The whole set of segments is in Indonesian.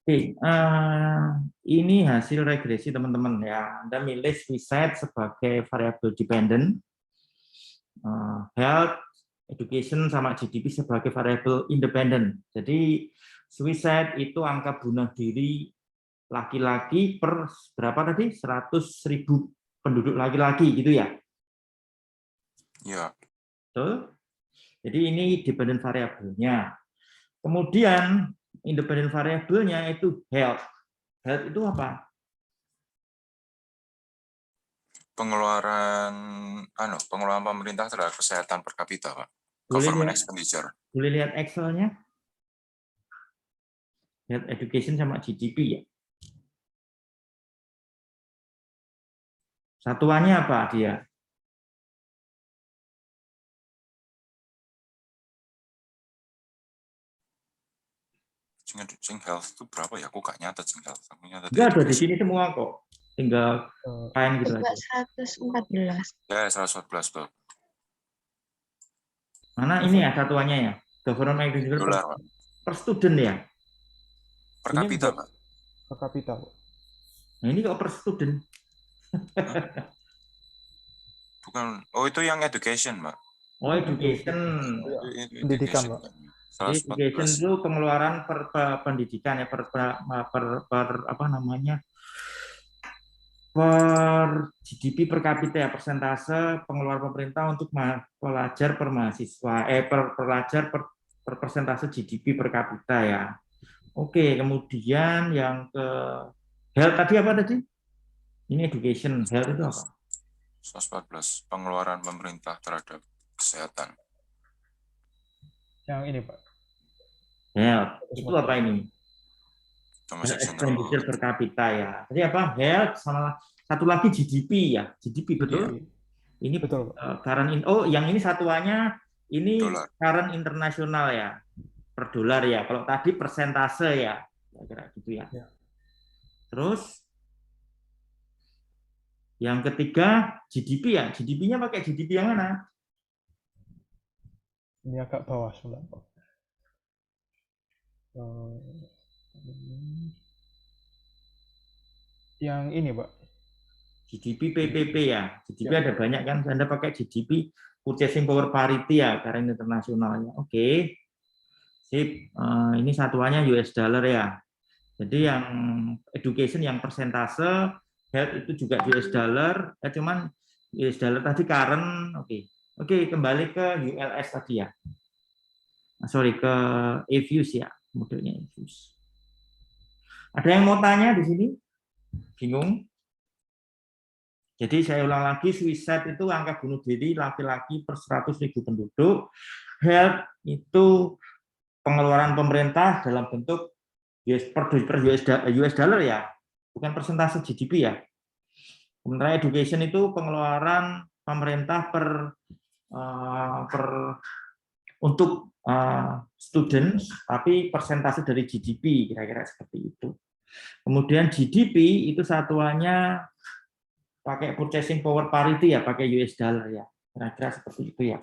Oke, ini hasil regresi teman-teman ya. Anda milih Swissaid sebagai variabel dependent, health, education, sama GDP sebagai variabel independent. Jadi Swissaid itu angka bunuh diri laki-laki per berapa tadi? 100.000 penduduk laki-laki gitu ya? Ya. Betul? Jadi ini dependent variabelnya. Kemudian independent variabelnya itu health. Health itu apa? Pengeluaran pemerintah terhadap kesehatan per kapita, Pak. Boleh Government lihat, expenditure. boleh lihat Excel-nya? Health education sama GDP ya. Satuannya apa dia? Cing health itu berapa ya? Aku gak nyatet cing health. Aku nyatet Enggak ada di education. sini semua kok. Tinggal lain gitu aja. 114. Ya, 114 tuh. Mana ini ya satuannya ya? Government expenditure Dolar, Pak. per student ya? Per Ini kapita, enggak Pak. per kapita, Pak. Nah ini kok per student? Bukan. Oh, itu yang education, Pak. Oh education. Pendidikan, Pak. Jadi education 114. itu pengeluaran per pendidikan ya per apa namanya? Per GDP per kapita ya, persentase pengeluaran pemerintah untuk pelajar per mahasiswa per pelajar per persentase GDP per kapita ya. Oke, kemudian yang ke health tadi apa tadi? Ini education, health itu apa? 114 pengeluaran pemerintah terhadap kesehatan. Yang ini, Pak. Health itu apa ini? Domestic Expenditure per kapita ya. Jadi apa? Health sama satu lagi GDP ya. GDP betul? Ini Betul, current yang ini satuannya ini Dolar. current internasional ya. Per dolar ya. Kalau tadi persentase ya. Kira-kira gitu ya. Terus yang ketiga GDP ya. GDP-nya pakai GDP yang mana? Ini agak bawah sebelah, Pak. Yang ini, Pak. GDP PPP ya. GDP ada banyak kan. Anda pakai GDP purchasing power parity ya, karena internasionalnya. Oke. Sip. Ini satuannya US dollar ya. Jadi yang education yang persentase, health itu juga US dollar, cuman US dollar tadi current. Oke, kembali ke ULS tadi ya. Sorry, ke EVUS ya, modelnya EVUS. Ada yang mau tanya di sini? Bingung? Jadi saya ulang lagi, Swissaid itu angka bunuh diri laki-laki per 100.000 penduduk. Health itu pengeluaran pemerintah dalam bentuk per US dollar ya, bukan persentase GDP ya. Sementara education itu pengeluaran pemerintah untuk student, tapi persentase dari GDP, kira-kira seperti itu. Kemudian GDP itu satuannya pakai purchasing power parity ya, pakai US dollar ya, kira-kira seperti itu ya.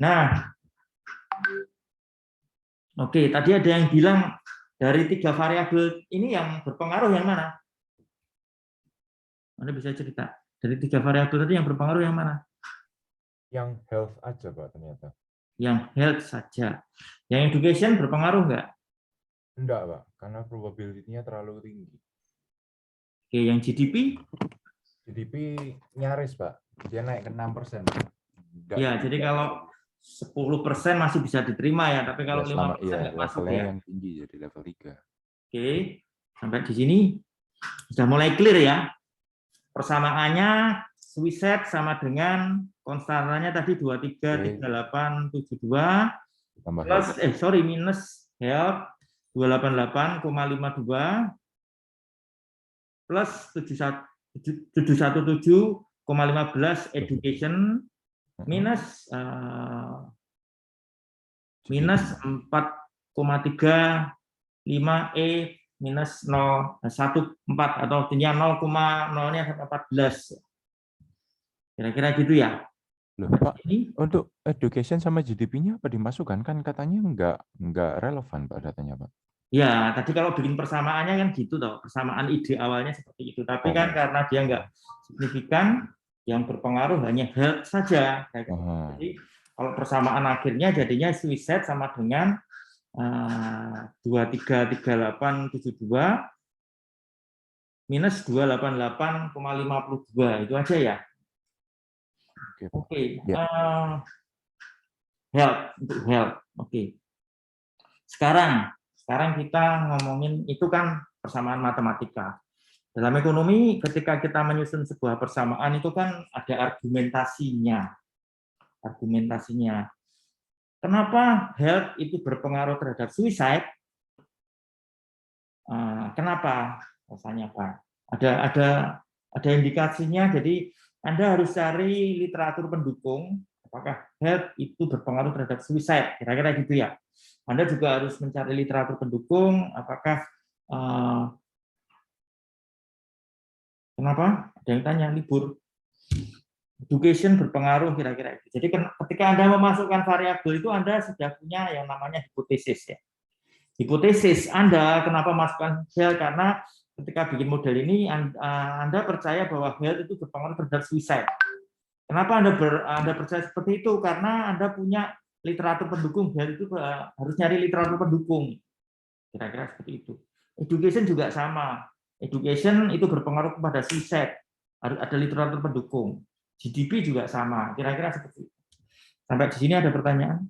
Nah, oke, tadi ada yang bilang dari 3 variabel ini yang berpengaruh yang mana? Anda bisa cerita. Dari 3 variabel tadi yang berpengaruh yang mana? Yang health aja, Pak, ternyata. Yang health saja. Yang education berpengaruh nggak? Enggak, Pak, karena probability-nya terlalu tinggi. Oke, yang GDP? GDP nyaris, Pak. Dia naik ke 6%. Ya, jadi kalau 10% masih bisa diterima ya, tapi kalau 5% nggak masuk ya. Yang tinggi jadi level 3. Oke, sampai di sini sudah mulai clear ya. Persamaannya Swissaid sama dengan konstantannya tadi 233872 plus minus health 288,52 plus 717,15 education minus 4,35 minus 0,14 atau artinya 0,0-nya sampai 14. Kira-kira gitu ya. Loh, Pak, untuk education sama GDP-nya apa dimasukkan? Kan katanya nggak relevan, Pak, datanya, Pak. Ya, tadi kalau bikin persamaannya kan gitu toh, persamaan ide awalnya seperti itu. Tapi kan karena dia nggak signifikan, yang berpengaruh hanya health saja. Jadi kalau persamaan akhirnya jadinya suicide sama dengan 233872 minus 288,52 itu aja ya. Oke. Health untuk health. Oke. Sekarang kita ngomongin itu kan persamaan matematika. Dalam ekonomi ketika kita menyusun sebuah persamaan itu kan ada argumentasinya. Kenapa health itu berpengaruh terhadap suicide? Kenapa? Rasanya Pak. Ada indikasinya. Jadi Anda harus cari literatur pendukung apakah health itu berpengaruh terhadap suicide. Kira-kira gitu ya. Anda juga harus mencari literatur pendukung apakah kenapa? Ada yang tanya libur. Education berpengaruh kira-kira itu. Jadi ketika Anda memasukkan variabel itu Anda sudah punya yang namanya hipotesis ya. Hipotesis Anda kenapa masukkan health karena ketika bikin model ini Anda percaya bahwa health itu berpengaruh terhadap suicide. Kenapa Anda percaya seperti itu? Karena Anda punya literatur pendukung, health itu harus nyari literatur pendukung. Kira-kira seperti itu. Education juga sama. Education itu berpengaruh kepada suicide. Harus ada literatur pendukung. GDP juga sama. Kira-kira seperti itu. Sampai di sini ada pertanyaan?